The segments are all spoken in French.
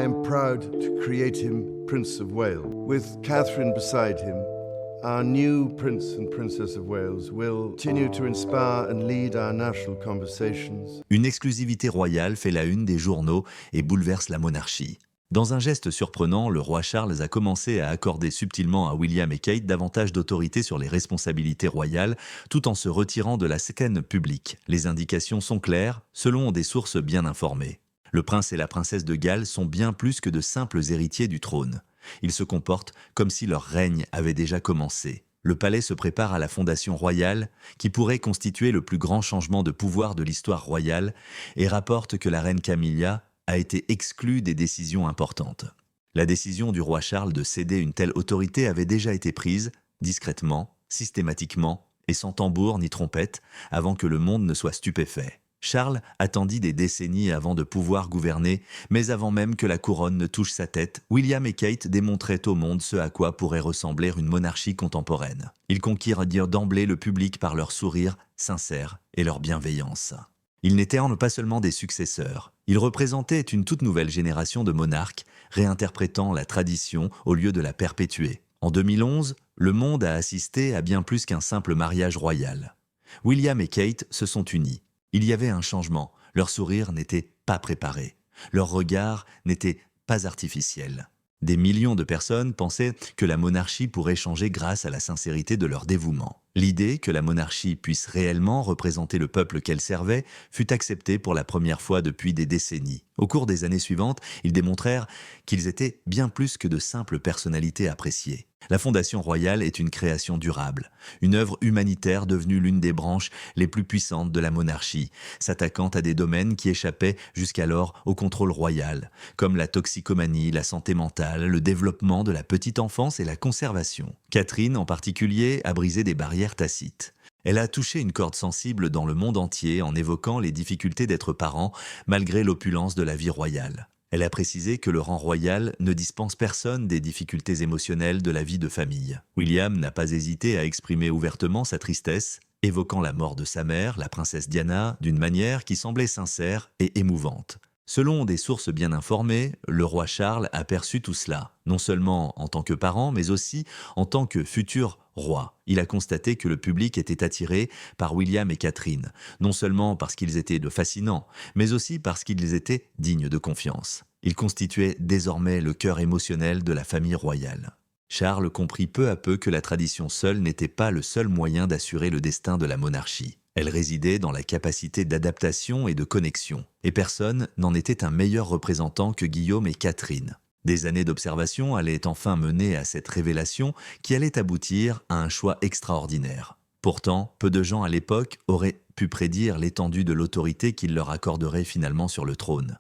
I am proud to create him Prince of Wales. With Catherine beside him, our new Prince and Princess of Wales will continue to inspire and lead our national conversations. Une exclusivité royale fait la une des journaux et bouleverse la monarchie. Dans un geste surprenant, le roi Charles a commencé à accorder subtilement à William et Kate davantage d'autorité sur les responsabilités royales, tout en se retirant de la scène publique. Les indications sont claires, selon des sources bien informées. Le prince et la princesse de Galles sont bien plus que de simples héritiers du trône. Ils se comportent comme si leur règne avait déjà commencé. Le palais se prépare à la fondation royale, qui pourrait constituer le plus grand changement de pouvoir de l'histoire royale, et rapporte que la reine Camilla a été exclue des décisions importantes. La décision du roi Charles de céder une telle autorité avait déjà été prise, discrètement, systématiquement, et sans tambour ni trompette, avant que le monde ne soit stupéfait. Charles attendit des décennies avant de pouvoir gouverner, mais avant même que la couronne ne touche sa tête, William et Kate démontraient au monde ce à quoi pourrait ressembler une monarchie contemporaine. Ils conquirent d'emblée le public par leur sourire sincère et leur bienveillance. Ils n'étaient pas seulement des successeurs, ils représentaient une toute nouvelle génération de monarques, réinterprétant la tradition au lieu de la perpétuer. En 2011, le monde a assisté à bien plus qu'un simple mariage royal. William et Kate se sont unis. Il y avait un changement, leur sourire n'était pas préparé, leur regard n'était pas artificiel. Des millions de personnes pensaient que la monarchie pourrait changer grâce à la sincérité de leur dévouement. L'idée que la monarchie puisse réellement représenter le peuple qu'elle servait fut acceptée pour la première fois depuis des décennies. Au cours des années suivantes, ils démontrèrent qu'ils étaient bien plus que de simples personnalités appréciées. La Fondation royale est une création durable, une œuvre humanitaire devenue l'une des branches les plus puissantes de la monarchie, s'attaquant à des domaines qui échappaient jusqu'alors au contrôle royal, comme la toxicomanie, la santé mentale, le développement de la petite enfance et la conservation. Catherine, en particulier, a brisé des barrières tacites. Elle a touché une corde sensible dans le monde entier en évoquant les difficultés d'être parent malgré l'opulence de la vie royale. Elle a précisé que le rang royal ne dispense personne des difficultés émotionnelles de la vie de famille. William n'a pas hésité à exprimer ouvertement sa tristesse, évoquant la mort de sa mère, la princesse Diana, d'une manière qui semblait sincère et émouvante. Selon des sources bien informées, le roi Charles a perçu tout cela, non seulement en tant que parent, mais aussi en tant que futur roi. Il a constaté que le public était attiré par William et Catherine, non seulement parce qu'ils étaient de fascinants, mais aussi parce qu'ils étaient dignes de confiance. Ils constituaient désormais le cœur émotionnel de la famille royale. Charles comprit peu à peu que la tradition seule n'était pas le seul moyen d'assurer le destin de la monarchie. Elle résidait dans la capacité d'adaptation et de connexion, et personne n'en était un meilleur représentant que Guillaume et Catherine. Des années d'observation allaient enfin mener à cette révélation qui allait aboutir à un choix extraordinaire. Pourtant, peu de gens à l'époque auraient pu prédire l'étendue de l'autorité qu'il leur accorderait finalement sur le trône.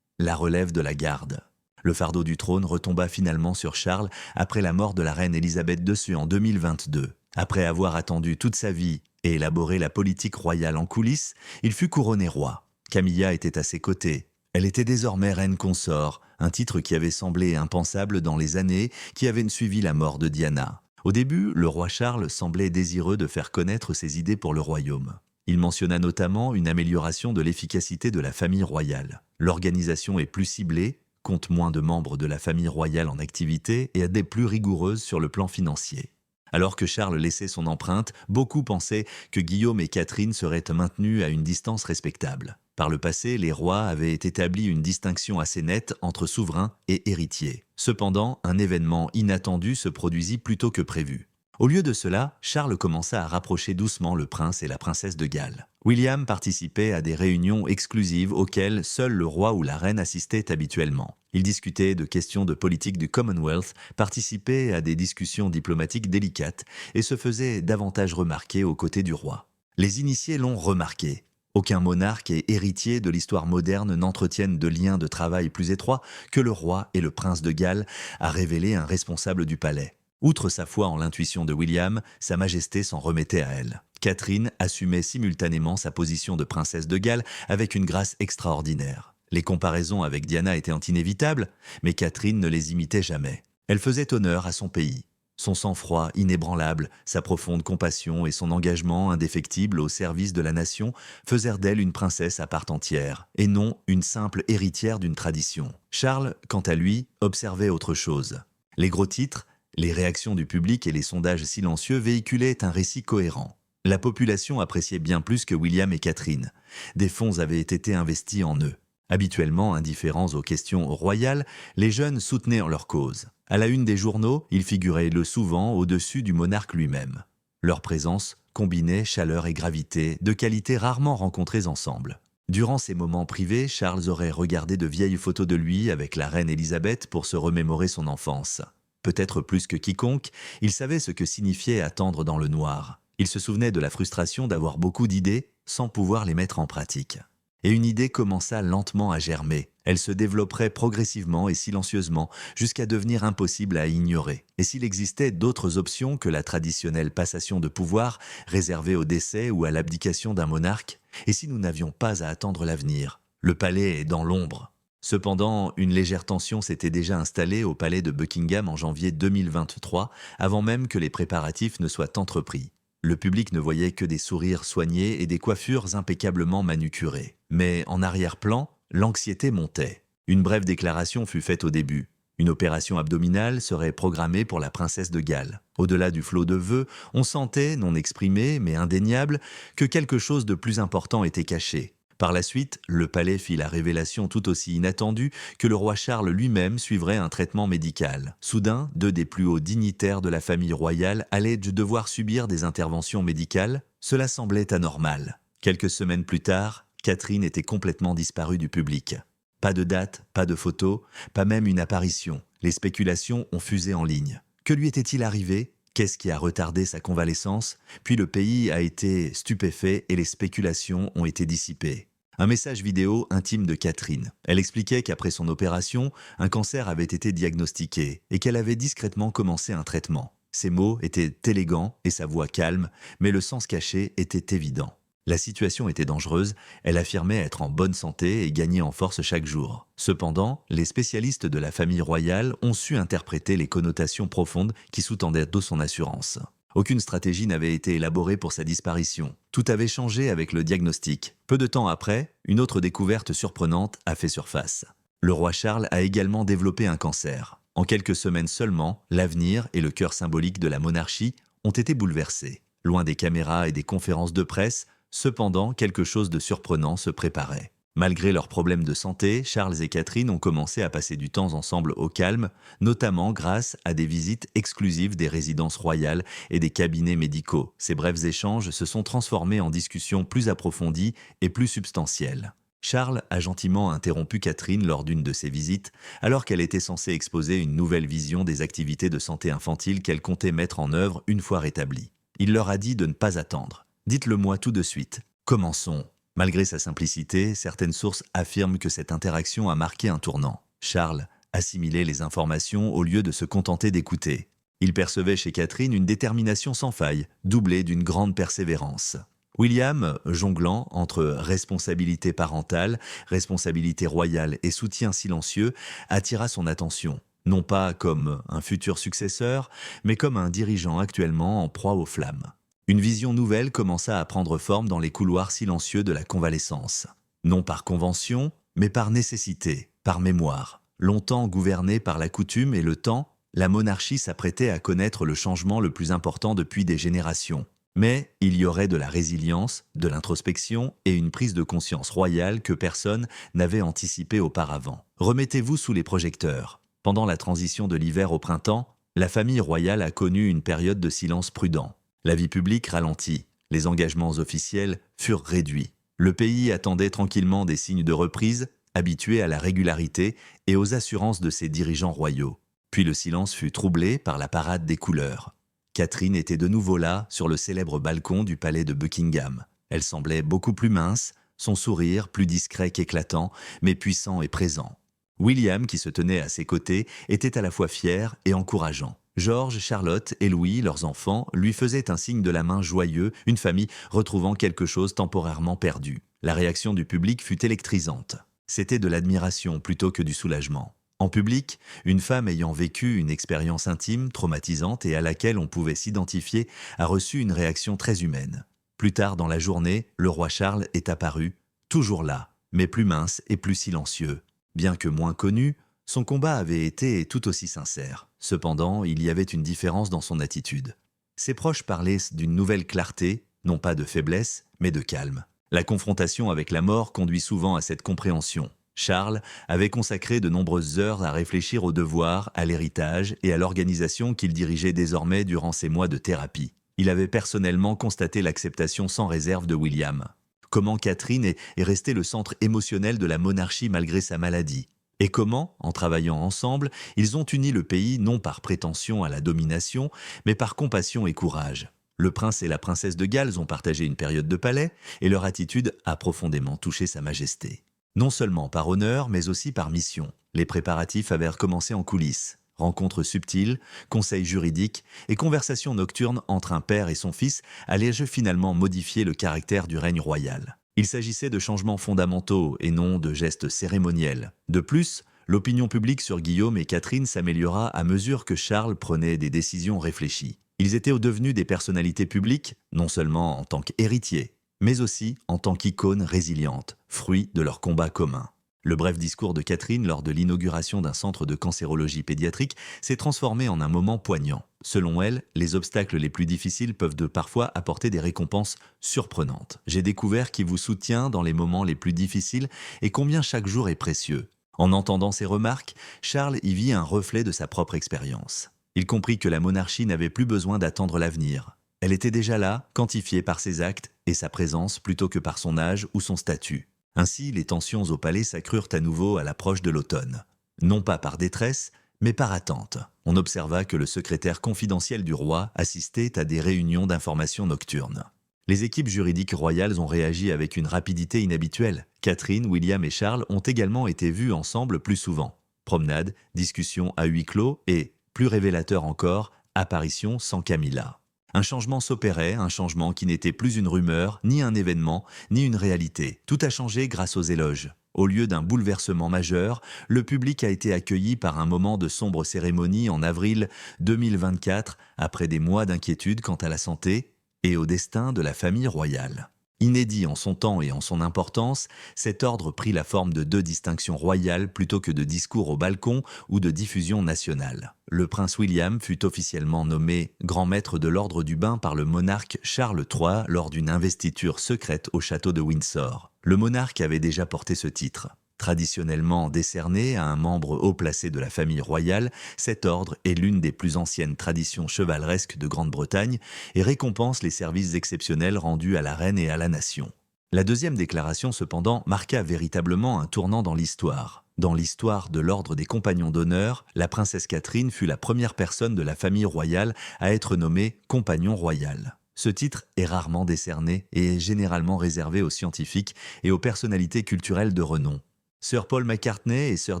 La relève de la garde. Le fardeau du trône retomba finalement sur Charles après la mort de la reine Élisabeth II en 2022. Après avoir attendu toute sa vie et élaboré la politique royale en coulisses, il fut couronné roi. Camilla était à ses côtés. Elle était désormais reine consort, un titre qui avait semblé impensable dans les années qui avaient suivi la mort de Diana. Au début, le roi Charles semblait désireux de faire connaître ses idées pour le royaume. Il mentionna notamment une amélioration de l'efficacité de la famille royale. L'organisation est plus ciblée, compte moins de membres de la famille royale en activité et est plus rigoureuse sur le plan financier. Alors que Charles laissait son empreinte, beaucoup pensaient que Guillaume et Catherine seraient maintenus à une distance respectable. Par le passé, les rois avaient établi une distinction assez nette entre souverain et héritier. Cependant, un événement inattendu se produisit plus tôt que prévu. Au lieu de cela, Charles commença à rapprocher doucement le prince et la princesse de Galles. William participait à des réunions exclusives auxquelles seul le roi ou la reine assistait habituellement. Il discutait de questions de politique du Commonwealth, participait à des discussions diplomatiques délicates et se faisait davantage remarquer aux côtés du roi. Les initiés l'ont remarqué. Aucun monarque et héritier de l'histoire moderne n'entretiennent de liens de travail plus étroits que le roi et le prince de Galles, a révélé un responsable du palais. Outre sa foi en l'intuition de William, Sa Majesté s'en remettait à elle. Catherine assumait simultanément sa position de princesse de Galles avec une grâce extraordinaire. Les comparaisons avec Diana étaient inévitables, mais Catherine ne les imitait jamais. Elle faisait honneur à son pays. Son sang-froid inébranlable, sa profonde compassion et son engagement indéfectible au service de la nation faisèrent d'elle une princesse à part entière, et non une simple héritière d'une tradition. Charles, quant à lui, observait autre chose. Les gros titres, les réactions du public et les sondages silencieux véhiculaient un récit cohérent. La population appréciait bien plus que William et Catherine. Des fonds avaient été investis en eux. Habituellement indifférents aux questions royales, les jeunes soutenaient leur cause. À la une des journaux, ils figuraient le souvent au-dessus du monarque lui-même. Leur présence combinait chaleur et gravité, deux qualités rarement rencontrées ensemble. Durant ces moments privés, Charles aurait regardé de vieilles photos de lui avec la reine Élisabeth pour se remémorer son enfance. Peut-être plus que quiconque, il savait ce que signifiait attendre dans le noir. Il se souvenait de la frustration d'avoir beaucoup d'idées sans pouvoir les mettre en pratique. Et une idée commença lentement à germer. Elle se développerait progressivement et silencieusement jusqu'à devenir impossible à ignorer. Et s'il existait d'autres options que la traditionnelle passation de pouvoir réservée au décès ou à l'abdication d'un monarque? Et si nous n'avions pas à attendre l'avenir? Le palais est dans l'ombre. Cependant, une légère tension s'était déjà installée au palais de Buckingham en janvier 2023, avant même que les préparatifs ne soient entrepris. Le public ne voyait que des sourires soignés et des coiffures impeccablement manucurées. Mais en arrière-plan, l'anxiété montait. Une brève déclaration fut faite au début. Une opération abdominale serait programmée pour la princesse de Galles. Au-delà du flot de vœux, on sentait, non exprimé mais indéniable, que quelque chose de plus important était caché. Par la suite, le palais fit la révélation tout aussi inattendue que le roi Charles lui-même suivrait un traitement médical. Soudain, deux des plus hauts dignitaires de la famille royale allaient devoir subir des interventions médicales. Cela semblait anormal. Quelques semaines plus tard, Catherine était complètement disparue du public. Pas de date, pas de photo, pas même une apparition. Les spéculations ont fusé en ligne. Que lui était-il arrivé ? Qu'est-ce qui a retardé sa convalescence? Puis le pays a été stupéfait et les spéculations ont été dissipées. Un message vidéo intime de Catherine. Elle expliquait qu'après son opération, un cancer avait été diagnostiqué et qu'elle avait discrètement commencé un traitement. Ses mots étaient élégants et sa voix calme, mais le sens caché était évident. La situation était dangereuse, elle affirmait être en bonne santé et gagner en force chaque jour. Cependant, les spécialistes de la famille royale ont su interpréter les connotations profondes qui sous-tendaient de son assurance. Aucune stratégie n'avait été élaborée pour sa disparition. Tout avait changé avec le diagnostic. Peu de temps après, une autre découverte surprenante a fait surface. Le roi Charles a également développé un cancer. En quelques semaines seulement, l'avenir et le cœur symbolique de la monarchie ont été bouleversés. Loin des caméras et des conférences de presse, cependant, quelque chose de surprenant se préparait. Malgré leurs problèmes de santé, Charles et Catherine ont commencé à passer du temps ensemble au calme, notamment grâce à des visites exclusives des résidences royales et des cabinets médicaux. Ces brefs échanges se sont transformés en discussions plus approfondies et plus substantielles. Charles a gentiment interrompu Catherine lors d'une de ses visites, alors qu'elle était censée exposer une nouvelle vision des activités de santé infantile qu'elle comptait mettre en œuvre une fois rétablie. Il leur a dit de ne pas attendre. « Dites-le-moi tout de suite. Commençons. » Malgré sa simplicité, certaines sources affirment que cette interaction a marqué un tournant. Charles assimilait les informations au lieu de se contenter d'écouter. Il percevait chez Catherine une détermination sans faille, doublée d'une grande persévérance. William, jonglant entre responsabilité parentale, responsabilité royale et soutien silencieux, attira son attention, non pas comme un futur successeur, mais comme un dirigeant actuellement en proie aux flammes. Une vision nouvelle commença à prendre forme dans les couloirs silencieux de la convalescence. Non par convention, mais par nécessité, par mémoire. Longtemps gouvernée par la coutume et le temps, la monarchie s'apprêtait à connaître le changement le plus important depuis des générations. Mais il y aurait de la résilience, de l'introspection et une prise de conscience royale que personne n'avait anticipée auparavant. Remettez-vous sous les projecteurs. Pendant la transition de l'hiver au printemps, la famille royale a connu une période de silence prudent. La vie publique ralentit, les engagements officiels furent réduits. Le pays attendait tranquillement des signes de reprise, habitué à la régularité et aux assurances de ses dirigeants royaux. Puis le silence fut troublé par la parade des couleurs. Catherine était de nouveau là, sur le célèbre balcon du palais de Buckingham. Elle semblait beaucoup plus mince, son sourire plus discret qu'éclatant, mais puissant et présent. William, qui se tenait à ses côtés, était à la fois fier et encourageant. George, Charlotte et Louis, leurs enfants, lui faisaient un signe de la main joyeux, une famille retrouvant quelque chose temporairement perdu. La réaction du public fut électrisante. C'était de l'admiration plutôt que du soulagement. En public, une femme ayant vécu une expérience intime, traumatisante et à laquelle on pouvait s'identifier a reçu une réaction très humaine. Plus tard dans la journée, le roi Charles est apparu, toujours là, mais plus mince et plus silencieux. Bien que moins connu, son combat avait été tout aussi sincère. Cependant, il y avait une différence dans son attitude. Ses proches parlaient d'une nouvelle clarté, non pas de faiblesse, mais de calme. La confrontation avec la mort conduit souvent à cette compréhension. Charles avait consacré de nombreuses heures à réfléchir au devoir, à l'héritage et à l'organisation qu'il dirigeait désormais durant ses mois de thérapie. Il avait personnellement constaté l'acceptation sans réserve de William. Comment Catherine est restée le centre émotionnel de la monarchie malgré sa maladie. Et comment, en travaillant ensemble, ils ont uni le pays non par prétention à la domination, mais par compassion et courage. Le prince et la princesse de Galles ont partagé une période de palais, et leur attitude a profondément touché sa majesté. Non seulement par honneur, mais aussi par mission. Les préparatifs avaient recommencé en coulisses. Rencontres subtiles, conseils juridiques et conversations nocturnes entre un père et son fils allaient finalement modifier le caractère du règne royal. Il s'agissait de changements fondamentaux et non de gestes cérémoniels. De plus, l'opinion publique sur Guillaume et Catherine s'améliora à mesure que Charles prenait des décisions réfléchies. Ils étaient devenus des personnalités publiques, non seulement en tant qu'héritiers, mais aussi en tant qu'icônes résilientes, fruit de leur combat commun. Le bref discours de Catherine lors de l'inauguration d'un centre de cancérologie pédiatrique s'est transformé en un moment poignant. Selon elle, les obstacles les plus difficiles peuvent parfois apporter des récompenses surprenantes. J'ai découvert qui vous soutient dans les moments les plus difficiles et combien chaque jour est précieux. En entendant ces remarques, Charles y vit un reflet de sa propre expérience. Il comprit que la monarchie n'avait plus besoin d'attendre l'avenir. Elle était déjà là, quantifiée par ses actes et sa présence plutôt que par son âge ou son statut. Ainsi, les tensions au palais s'accrurent à nouveau à l'approche de l'automne. Non pas par détresse, mais par attente. On observa que le secrétaire confidentiel du roi assistait à des réunions d'information nocturnes. Les équipes juridiques royales ont réagi avec une rapidité inhabituelle. Catherine, William et Charles ont également été vus ensemble plus souvent. Promenades, discussions à huis clos et, plus révélateur encore, apparitions sans Camilla. Un changement s'opérait, un changement qui n'était plus une rumeur, ni un événement, ni une réalité. Tout a changé grâce aux éloges. Au lieu d'un bouleversement majeur, le public a été accueilli par un moment de sombre cérémonie en avril 2024, après des mois d'inquiétude quant à la santé et au destin de la famille royale. Inédit en son temps et en son importance, cet ordre prit la forme de 2 distinctions royales plutôt que de discours au balcon ou de diffusion nationale. Le prince William fut officiellement nommé grand maître de l'ordre du bain par le monarque Charles III lors d'une investiture secrète au château de Windsor. Le monarque avait déjà porté ce titre. Traditionnellement décerné à un membre haut placé de la famille royale, cet ordre est l'une des plus anciennes traditions chevaleresques de Grande-Bretagne et récompense les services exceptionnels rendus à la reine et à la nation. La deuxième déclaration, cependant, marqua véritablement un tournant dans l'histoire. Dans l'histoire de l'ordre des compagnons d'honneur, la princesse Catherine fut la première personne de la famille royale à être nommée compagnon royal. Ce titre est rarement décerné et est généralement réservé aux scientifiques et aux personnalités culturelles de renom. Sir Paul McCartney et Sir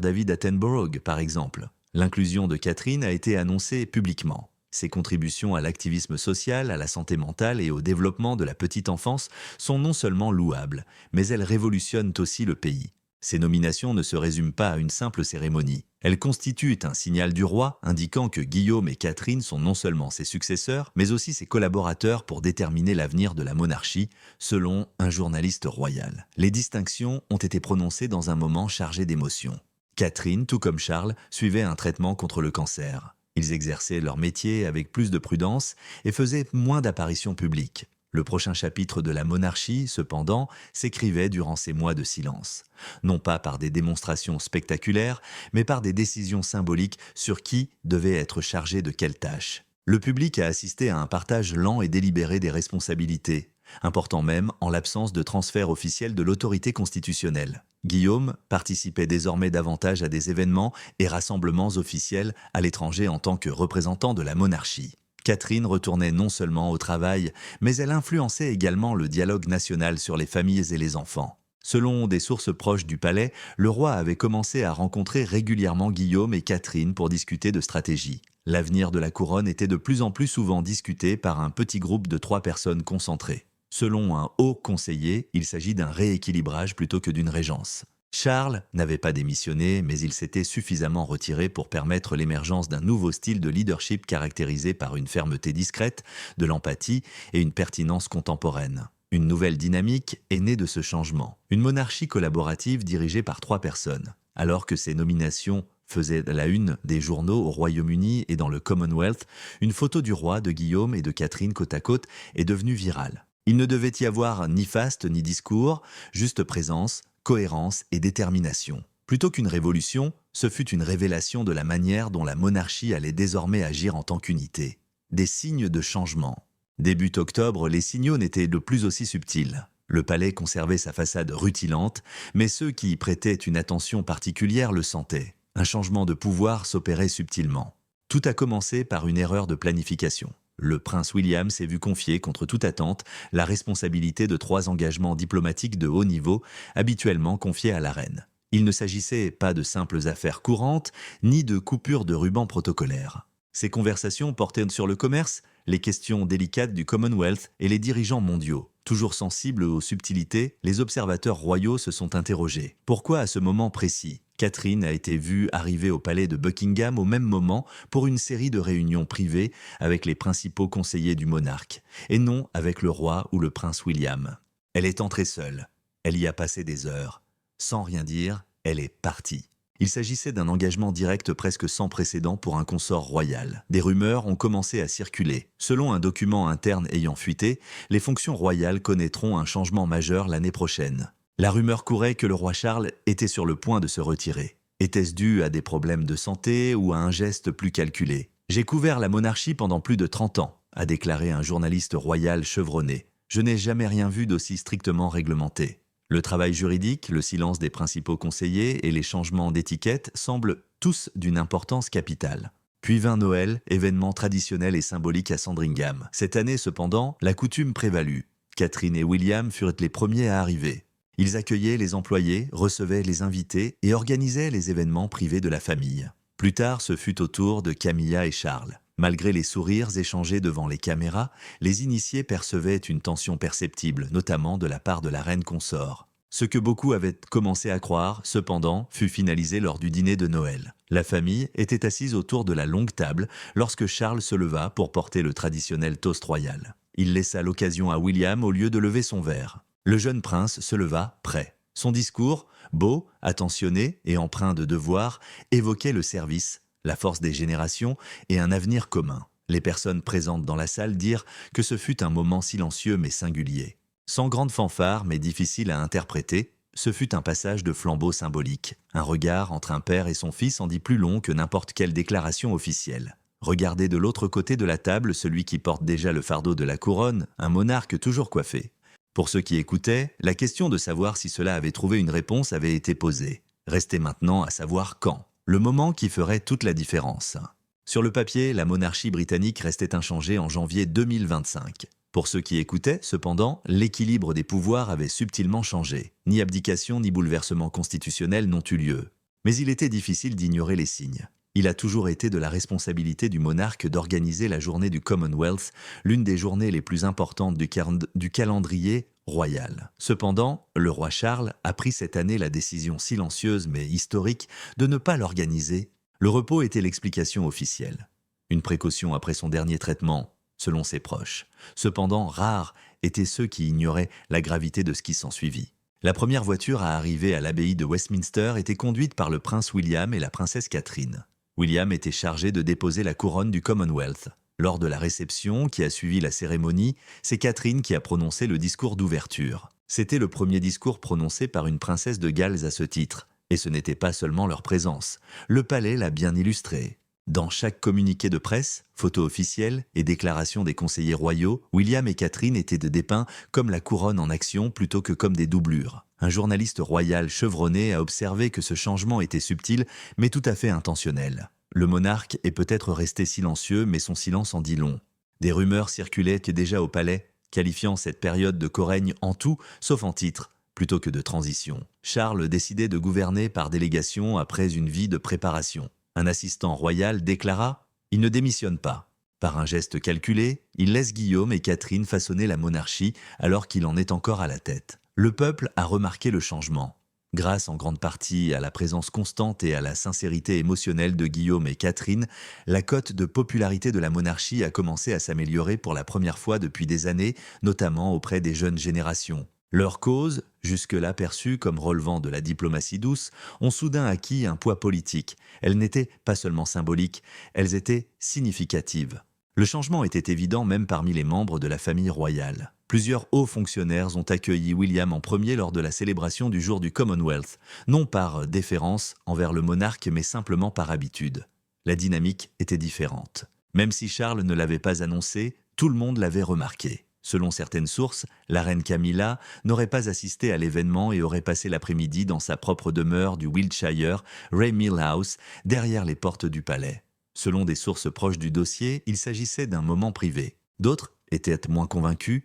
David Attenborough, par exemple. L'inclusion de Catherine a été annoncée publiquement. Ses contributions à l'activisme social, à la santé mentale et au développement de la petite enfance sont non seulement louables, mais elles révolutionnent aussi le pays. Ces nominations ne se résument pas à une simple cérémonie. Elles constituent un signal du roi indiquant que Guillaume et Catherine sont non seulement ses successeurs, mais aussi ses collaborateurs pour déterminer l'avenir de la monarchie, selon un journaliste royal. Les distinctions ont été prononcées dans un moment chargé d'émotions. Catherine, tout comme Charles, suivait un traitement contre le cancer. Ils exerçaient leur métier avec plus de prudence et faisaient moins d'apparitions publiques. Le prochain chapitre de la monarchie, cependant, s'écrivait durant ces mois de silence. Non pas par des démonstrations spectaculaires, mais par des décisions symboliques sur qui devait être chargé de quelle tâche. Le public a assisté à un partage lent et délibéré des responsabilités, important même en l'absence de transfert officiel de l'autorité constitutionnelle. Guillaume participait désormais davantage à des événements et rassemblements officiels à l'étranger en tant que représentant de la monarchie. Catherine retournait non seulement au travail, mais elle influençait également le dialogue national sur les familles et les enfants. Selon des sources proches du palais, le roi avait commencé à rencontrer régulièrement Guillaume et Catherine pour discuter de stratégie. L'avenir de la couronne était de plus en plus souvent discuté par un petit groupe de 3 personnes concentrées. Selon un haut conseiller, il s'agit d'un rééquilibrage plutôt que d'une régence. Charles n'avait pas démissionné, mais il s'était suffisamment retiré pour permettre l'émergence d'un nouveau style de leadership caractérisé par une fermeté discrète, de l'empathie et une pertinence contemporaine. Une nouvelle dynamique est née de ce changement. Une monarchie collaborative dirigée par 3 personnes. Alors que ces nominations faisaient la une des journaux au Royaume-Uni et dans le Commonwealth, une photo du roi, de Guillaume et de Catherine côte à côte est devenue virale. Il ne devait y avoir ni faste ni discours, juste présence, cohérence et détermination. Plutôt qu'une révolution, ce fut une révélation de la manière dont la monarchie allait désormais agir en tant qu'unité. Des signes de changement. Début octobre, les signaux n'étaient de plus aussi subtils. Le palais conservait sa façade rutilante, mais ceux qui y prêtaient une attention particulière le sentaient. Un changement de pouvoir s'opérait subtilement. Tout a commencé par une erreur de planification. Le prince William s'est vu confier, contre toute attente, la responsabilité de 3 engagements diplomatiques de haut niveau, habituellement confiés à la reine. Il ne s'agissait pas de simples affaires courantes, ni de coupures de ruban protocolaires. Ces conversations portaient sur le commerce, les questions délicates du Commonwealth et les dirigeants mondiaux. Toujours sensibles aux subtilités, les observateurs royaux se sont interrogés. Pourquoi à ce moment précis ? Catherine a été vue arriver au palais de Buckingham au même moment pour une série de réunions privées avec les principaux conseillers du monarque, et non avec le roi ou le prince William. Elle est entrée seule. Elle y a passé des heures. Sans rien dire, elle est partie. Il s'agissait d'un engagement direct presque sans précédent pour un consort royal. Des rumeurs ont commencé à circuler. Selon un document interne ayant fuité, les fonctions royales connaîtront un changement majeur l'année prochaine. La rumeur courait que le roi Charles était sur le point de se retirer. Était-ce dû à des problèmes de santé ou à un geste plus calculé ? « J'ai couvert la monarchie pendant plus de 30 ans, a déclaré un journaliste royal chevronné. Je n'ai jamais rien vu d'aussi strictement réglementé. Le travail juridique, le silence des principaux conseillers et les changements d'étiquette semblent tous d'une importance capitale. Puis vint Noël, événement traditionnel et symbolique à Sandringham. Cette année, cependant, la coutume prévalut. Catherine et William furent les premiers à arriver. Ils accueillaient les employés, recevaient les invités et organisaient les événements privés de la famille. Plus tard, ce fut au tour de Camilla et Charles. Malgré les sourires échangés devant les caméras, les initiés percevaient une tension perceptible, notamment de la part de la reine consort. Ce que beaucoup avaient commencé à croire, cependant, fut finalisé lors du dîner de Noël. La famille était assise autour de la longue table lorsque Charles se leva pour porter le traditionnel toast royal. Il laissa l'occasion à William au lieu de lever son verre. Le jeune prince se leva, prêt. Son discours, beau, attentionné et empreint de devoir, évoquait le service, la force des générations et un avenir commun. Les personnes présentes dans la salle dirent que ce fut un moment silencieux mais singulier. Sans grande fanfare mais difficile à interpréter, ce fut un passage de flambeau symbolique. Un regard entre un père et son fils en dit plus long que n'importe quelle déclaration officielle. Regardez de l'autre côté de la table celui qui porte déjà le fardeau de la couronne, un monarque toujours coiffé. Pour ceux qui écoutaient, la question de savoir si cela avait trouvé une réponse avait été posée. Restait maintenant à savoir quand. Le moment qui ferait toute la différence. Sur le papier, la monarchie britannique restait inchangée en janvier 2025. Pour ceux qui écoutaient, cependant, l'équilibre des pouvoirs avait subtilement changé. Ni abdication ni bouleversement constitutionnel n'ont eu lieu. Mais il était difficile d'ignorer les signes. Il a toujours été de la responsabilité du monarque d'organiser la journée du Commonwealth, l'une des journées les plus importantes du calendrier royal. Cependant, le roi Charles a pris cette année la décision silencieuse mais historique de ne pas l'organiser. Le repos était l'explication officielle. Une précaution après son dernier traitement, selon ses proches. Cependant, rares étaient ceux qui ignoraient la gravité de ce qui s'ensuivit. La première voiture à arriver à l'abbaye de Westminster était conduite par le prince William et la princesse Catherine. William était chargé de déposer la couronne du Commonwealth. Lors de la réception qui a suivi la cérémonie, c'est Catherine qui a prononcé le discours d'ouverture. C'était le premier discours prononcé par une princesse de Galles à ce titre. Et ce n'était pas seulement leur présence. Le palais l'a bien illustré. Dans chaque communiqué de presse, photos officielles et déclarations des conseillers royaux, William et Catherine étaient dépeints comme la couronne en action plutôt que comme des doublures. Un journaliste royal chevronné a observé que ce changement était subtil mais tout à fait intentionnel. Le monarque est peut-être resté silencieux mais son silence en dit long. Des rumeurs circulaient déjà au palais, qualifiant cette période de co-règne en tout sauf en titre, plutôt que de transition. Charles décidait de gouverner par délégation après une vie de préparation. Un assistant royal déclara « Il ne démissionne pas ». Par un geste calculé, il laisse Guillaume et Catherine façonner la monarchie alors qu'il en est encore à la tête. Le peuple a remarqué le changement. Grâce en grande partie à la présence constante et à la sincérité émotionnelle de Guillaume et Catherine, la cote de popularité de la monarchie a commencé à s'améliorer pour la première fois depuis des années, notamment auprès des jeunes générations. Leurs causes, jusque-là perçues comme relevant de la diplomatie douce, ont soudain acquis un poids politique. Elles n'étaient pas seulement symboliques, elles étaient significatives. Le changement était évident même parmi les membres de la famille royale. Plusieurs hauts fonctionnaires ont accueilli William en premier lors de la célébration du jour du Commonwealth, non par déférence envers le monarque mais simplement par habitude. La dynamique était différente. Même si Charles ne l'avait pas annoncé, tout le monde l'avait remarqué. Selon certaines sources, la reine Camilla n'aurait pas assisté à l'événement et aurait passé l'après-midi dans sa propre demeure du Wiltshire, Ray Mill House, derrière les portes du palais. Selon des sources proches du dossier, il s'agissait d'un moment privé. D'autres étaient moins convaincus.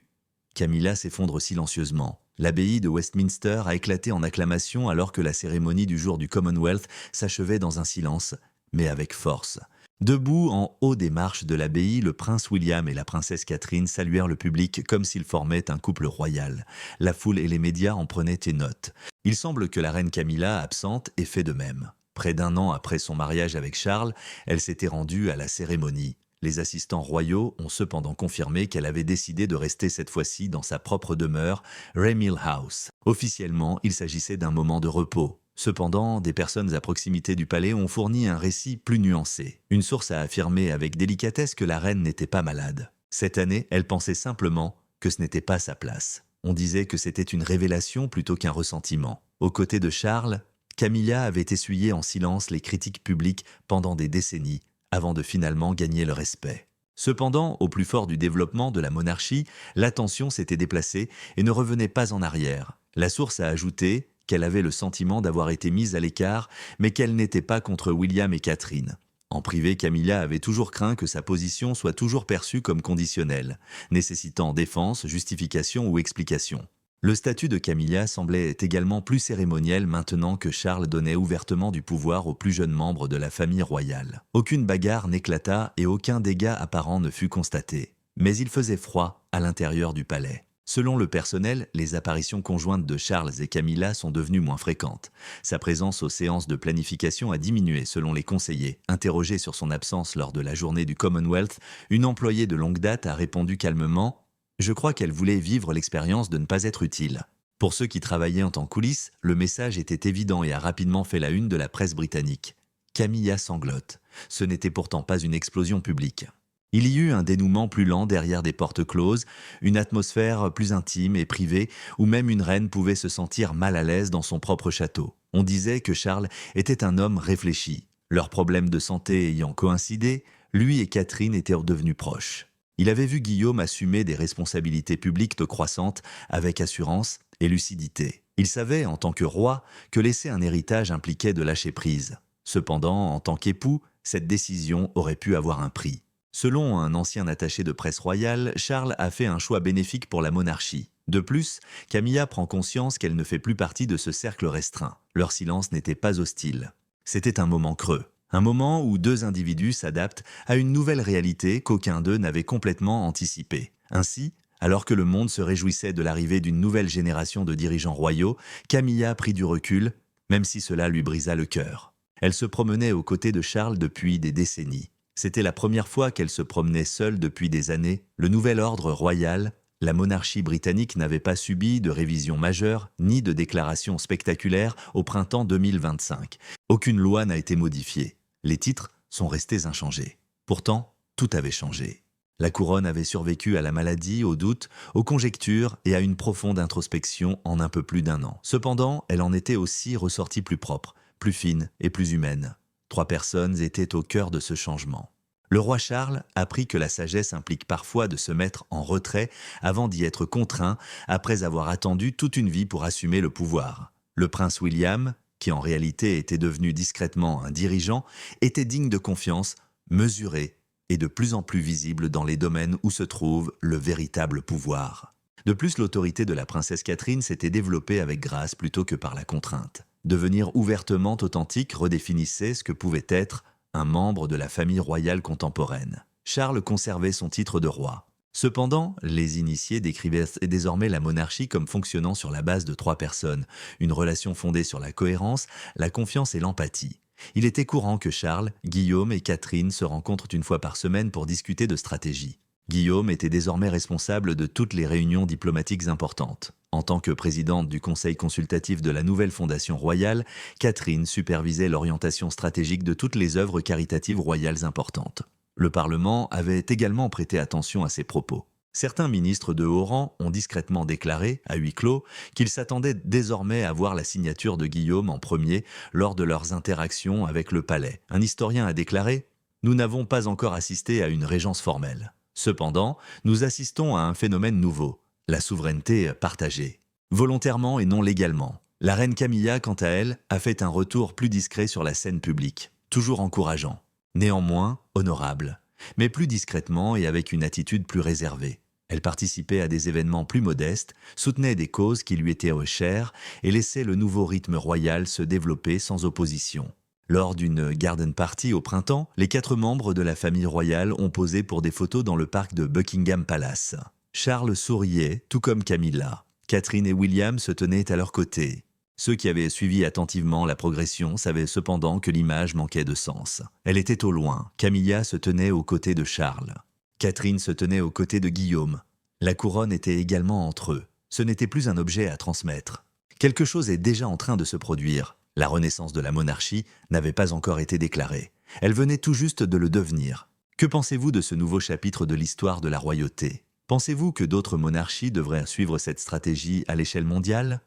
Camilla s'effondre silencieusement. L'abbaye de Westminster a éclaté en acclamations alors que la cérémonie du jour du Commonwealth s'achevait dans un silence, mais avec force. Debout en haut des marches de l'abbaye, le prince William et la princesse Catherine saluèrent le public comme s'ils formaient un couple royal. La foule et les médias en prenaient note. Il semble que la reine Camilla, absente, ait fait de même. Près d'un an après son mariage avec Charles, elle s'était rendue à la cérémonie. Les assistants royaux ont cependant confirmé qu'elle avait décidé de rester cette fois-ci dans sa propre demeure, Ray Mill House. Officiellement, il s'agissait d'un moment de repos. Cependant, des personnes à proximité du palais ont fourni un récit plus nuancé. Une source a affirmé avec délicatesse que la reine n'était pas malade. Cette année, elle pensait simplement que ce n'était pas sa place. On disait que c'était une révélation plutôt qu'un ressentiment. Aux côtés de Charles, Camilla avait essuyé en silence les critiques publiques pendant des décennies, avant de finalement gagner le respect. Cependant, au plus fort du développement de la monarchie, l'attention s'était déplacée et ne revenait pas en arrière. La source a ajouté qu'elle avait le sentiment d'avoir été mise à l'écart, mais qu'elle n'était pas contre William et Catherine. En privé, Camilla avait toujours craint que sa position soit toujours perçue comme conditionnelle, nécessitant défense, justification ou explication. Le statut de Camilla semblait également plus cérémoniel maintenant que Charles donnait ouvertement du pouvoir aux plus jeunes membres de la famille royale. Aucune bagarre n'éclata et aucun dégât apparent ne fut constaté. Mais il faisait froid à l'intérieur du palais. Selon le personnel, les apparitions conjointes de Charles et Camilla sont devenues moins fréquentes. Sa présence aux séances de planification a diminué selon les conseillers. Interrogée sur son absence lors de la journée du Commonwealth, une employée de longue date a répondu calmement « Je crois qu'elle voulait vivre l'expérience de ne pas être utile ». Pour ceux qui travaillaient en tant coulisses, le message était évident et a rapidement fait la une de la presse britannique. Camilla sanglote. Ce n'était pourtant pas une explosion publique. Il y eut un dénouement plus lent derrière des portes closes, une atmosphère plus intime et privée où même une reine pouvait se sentir mal à l'aise dans son propre château. On disait que Charles était un homme réfléchi. Leurs problèmes de santé ayant coïncidé, lui et Catherine étaient devenus proches. Il avait vu Guillaume assumer des responsabilités publiques croissantes avec assurance et lucidité. Il savait, en tant que roi, que laisser un héritage impliquait de lâcher prise. Cependant, en tant qu'époux, cette décision aurait pu avoir un prix. Selon un ancien attaché de presse royale, Charles a fait un choix bénéfique pour la monarchie. De plus, Camilla prend conscience qu'elle ne fait plus partie de ce cercle restreint. Leur silence n'était pas hostile. C'était un moment creux. Un moment où deux individus s'adaptent à une nouvelle réalité qu'aucun d'eux n'avait complètement anticipée. Ainsi, alors que le monde se réjouissait de l'arrivée d'une nouvelle génération de dirigeants royaux, Camilla prit du recul, même si cela lui brisa le cœur. Elle se promenait aux côtés de Charles depuis des décennies. C'était la première fois qu'elle se promenait seule depuis des années. Le nouvel ordre royal, la monarchie britannique n'avait pas subi de révision majeure ni de déclaration spectaculaire au printemps 2025. Aucune loi n'a été modifiée. Les titres sont restés inchangés. Pourtant, tout avait changé. La couronne avait survécu à la maladie, aux doutes, aux conjectures et à une profonde introspection en un peu plus d'un an. Cependant, elle en était aussi ressortie plus propre, plus fine et plus humaine. 3 personnes étaient au cœur de ce changement. Le roi Charles apprit que la sagesse implique parfois de se mettre en retrait avant d'y être contraint après avoir attendu toute une vie pour assumer le pouvoir. Le prince William, qui en réalité était devenu discrètement un dirigeant, était digne de confiance, mesuré et de plus en plus visible dans les domaines où se trouve le véritable pouvoir. De plus, l'autorité de la princesse Catherine s'était développée avec grâce plutôt que par la contrainte. Devenir ouvertement authentique redéfinissait ce que pouvait être un membre de la famille royale contemporaine. Charles conservait son titre de roi. Cependant, les initiés décrivaient désormais la monarchie comme fonctionnant sur la base de 3 personnes, une relation fondée sur la cohérence, la confiance et l'empathie. Il était courant que Charles, Guillaume et Catherine se rencontrent une fois par semaine pour discuter de stratégie. Guillaume était désormais responsable de toutes les réunions diplomatiques importantes. En tant que présidente du conseil consultatif de la nouvelle fondation royale, Catherine supervisait l'orientation stratégique de toutes les œuvres caritatives royales importantes. Le Parlement avait également prêté attention à ces propos. Certains ministres de haut rang ont discrètement déclaré, à huis clos, qu'ils s'attendaient désormais à voir la signature de Guillaume en premier lors de leurs interactions avec le palais. Un historien a déclaré « Nous n'avons pas encore assisté à une régence formelle. Cependant, nous assistons à un phénomène nouveau, la souveraineté partagée. Volontairement et non légalement. La reine Camilla, quant à elle, a fait un retour plus discret sur la scène publique, toujours encourageant. Néanmoins, honorable, mais plus discrètement et avec une attitude plus réservée. Elle participait à des événements plus modestes, soutenait des causes qui lui étaient chères et laissait le nouveau rythme royal se développer sans opposition. Lors d'une garden party au printemps, les 4 membres de la famille royale ont posé pour des photos dans le parc de Buckingham Palace. Charles souriait, tout comme Camilla. Catherine et William se tenaient à leur côté. Ceux qui avaient suivi attentivement la progression savaient cependant que l'image manquait de sens. Elle était au loin. Camilla se tenait aux côtés de Charles. Catherine se tenait aux côtés de Guillaume. La couronne était également entre eux. Ce n'était plus un objet à transmettre. Quelque chose est déjà en train de se produire. La renaissance de la monarchie n'avait pas encore été déclarée. Elle venait tout juste de le devenir. Que pensez-vous de ce nouveau chapitre de l'histoire de la royauté ? Pensez-vous que d'autres monarchies devraient suivre cette stratégie à l'échelle mondiale ?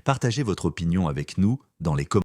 Partagez votre opinion avec nous dans les commentaires.